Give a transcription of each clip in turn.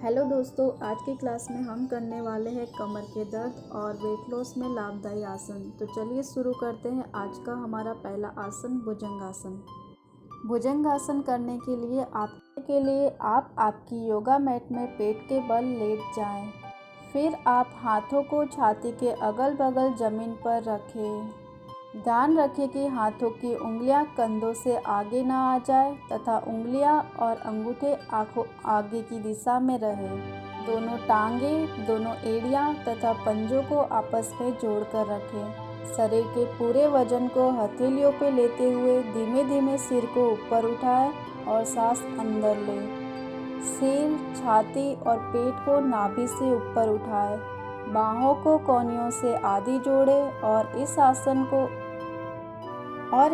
Hello दोस्तों, आज की क्लास में हम करने वाले हैं कमर के दर्द और वेट लॉस में लाभदायी आसन। तो चलिए शुरू करते हैं। आज का हमारा पहला आसन भुजंगासन। भुजंगासन करने के लिए आप आपकी योगा मैट में पेट के बल लेट जाएं। फिर आप हाथों को छाती के अगल बगल जमीन पर रखें। ध्यान रखें कि हाथों की उंगलियां कंधों से आगे ना आ जाए तथा उंगलियां और अंगूठे आंखों आगे की दिशा में रहे। दोनों टांगें, दोनों एड़ियां तथा पंजों को आपस में जोड़कर रखें। शरीर के पूरे वजन को हथेलियों पे लेते हुए धीमे धीमे सिर को ऊपर उठाएं और सांस अंदर लें। सिर, छाती और पेट को नाभि से ऊपर उठाएं। बाहों को कोहनियों से आधी जोड़ें और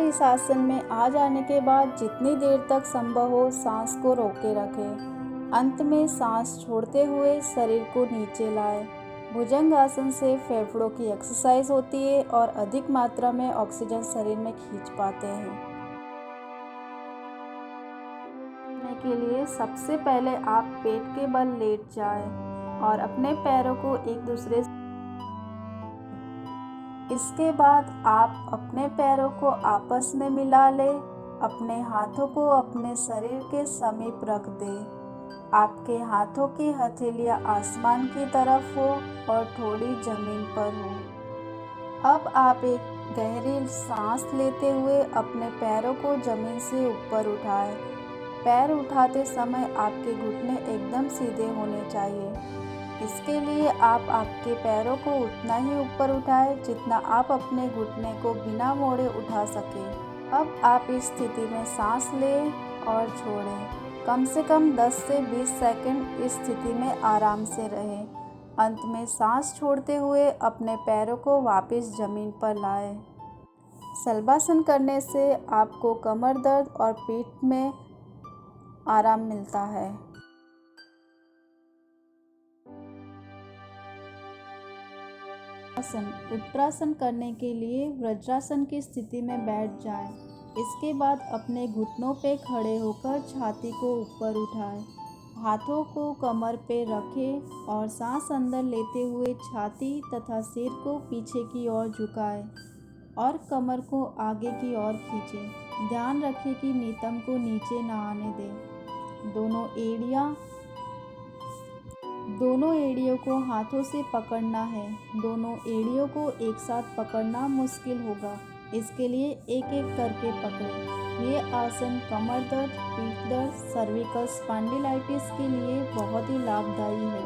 इस आसन में आ जाने के बाद जितनी देर तक संभव हो सांस को रोके रखें। अंत में सांस छोड़ते हुए शरीर को नीचे लाएं। भुजंगासन से फेफड़ों की एक्सरसाइज होती है और अधिक मात्रा में ऑक्सीजन शरीर में खींच पाते हैं। के लिए सबसे पहले आप पेट के बल लेट जाएं और अपने पैरों को एक दूसरे इसके बाद आप अपने पैरों को आपस में मिला लें। अपने हाथों को अपने शरीर के समीप रख दें। आपके हाथों की हथेलियां आसमान की तरफ हो और थोड़ी जमीन पर हो। अब आप एक गहरी सांस लेते हुए अपने पैरों को जमीन से ऊपर उठाएं। पैर उठाते समय आपके घुटने एकदम सीधे होने चाहिए। इसके लिए आप आपके पैरों को उतना ही ऊपर उठाएं जितना आप अपने घुटने को बिना मोड़े उठा सकें। अब आप इस स्थिति में सांस लें और छोड़ें। कम से कम 10 से 20 सेकंड इस स्थिति में आराम से रहें। अंत में सांस छोड़ते हुए अपने पैरों को वापस जमीन पर लाएं। शलभासन करने से आपको कमर दर्द और पीठ में आराम मिलता है। उत्तरासन करने के लिए वज्रासन की स्थिति में बैठ जाएं। इसके बाद अपने घुटनों पे खड़े होकर छाती को ऊपर उठाएं। हाथों को कमर पे रखें और सांस अंदर लेते हुए छाती तथा सिर को पीछे की ओर झुकाएं और कमर को आगे की ओर खींचें। ध्यान रखें कि नितंब को नीचे न आने दें। दोनों एड़ियों को हाथों से पकड़ना है। दोनों एड़ियों को एक साथ पकड़ना मुश्किल होगा, इसके लिए एक एक करके पकड़ें। ये आसन कमर दर्द, पीठ दर्द, सर्विकल स्पॉन्डिलाइटिस के लिए बहुत ही लाभदायी है।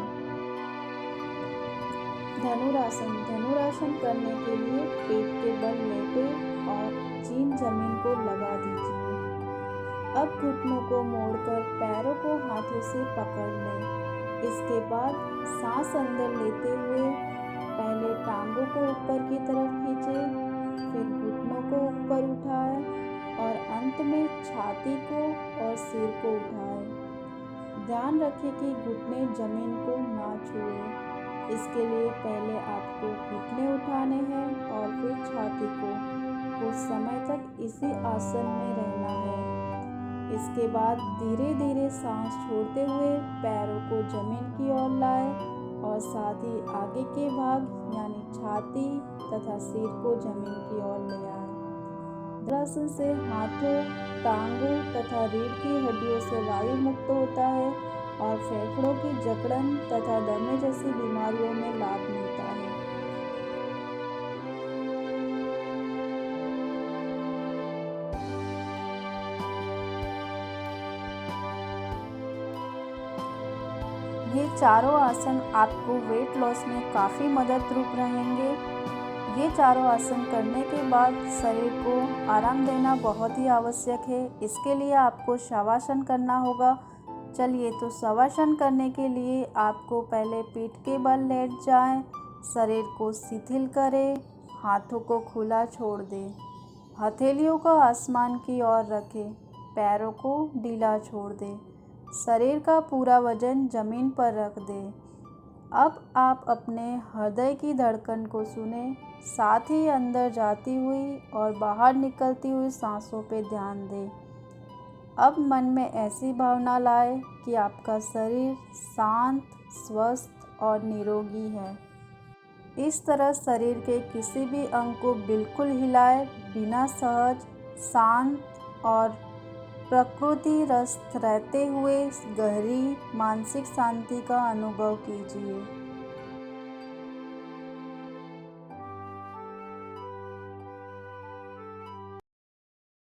धनुरासन करने के लिए पेट के बल लेटें और चीन जमीन को लगा दीजिए। अब घुटनों को मोड़कर पैरों को हाथों से पकड़ लें। इसके बाद सांस अंदर लेते हुए पहले टांगों को ऊपर की तरफ खींचें, फिर घुटनों को ऊपर उठाएं और अंत में छाती को और सिर को उठाएं। ध्यान रखें कि घुटने जमीन को ना छुएं। इसके लिए पहले आपको घुटने उठाने हैं और फिर छाती को। कुछ समय तक इसी आसन में रहना है। इसके बाद धीरे धीरे सांस छोड़ते हुए पैरों को जमीन की ओर लाएं और साथ ही आगे के भाग यानी छाती तथा सिर को जमीन की ओर ले आएं। धनुरासन से हाथों, टांगों तथा रीढ़ की हड्डियों से वायु मुक्त होता है और फेफड़ों की जकड़न तथा दमे जैसी बीमारियों में लाभ मिलता है। ये चारों आसन आपको वेट लॉस में काफ़ी मददरूप रहेंगे। ये चारों आसन करने के बाद शरीर को आराम देना बहुत ही आवश्यक है। इसके लिए आपको शवासन करना होगा। चलिए, तो शवासन करने के लिए आपको पहले पीठ के बल लेट जाएं, शरीर को शिथिल करें, हाथों को खुला छोड़ दें, हथेलियों को आसमान की ओर रखें, पैरों को ढीला छोड़ दें, शरीर का पूरा वजन जमीन पर रख दें। अब आप अपने हृदय की धड़कन को सुनें, साथ ही अंदर जाती हुई और बाहर निकलती हुई सांसों पे ध्यान दें। अब मन में ऐसी भावना लाए कि आपका शरीर शांत, स्वस्थ और निरोगी है। इस तरह शरीर के किसी भी अंग को बिल्कुल हिलाए बिना सहज, शांत और प्रकृतिरस्त रहते हुए गहरी मानसिक शांति का अनुभव कीजिए।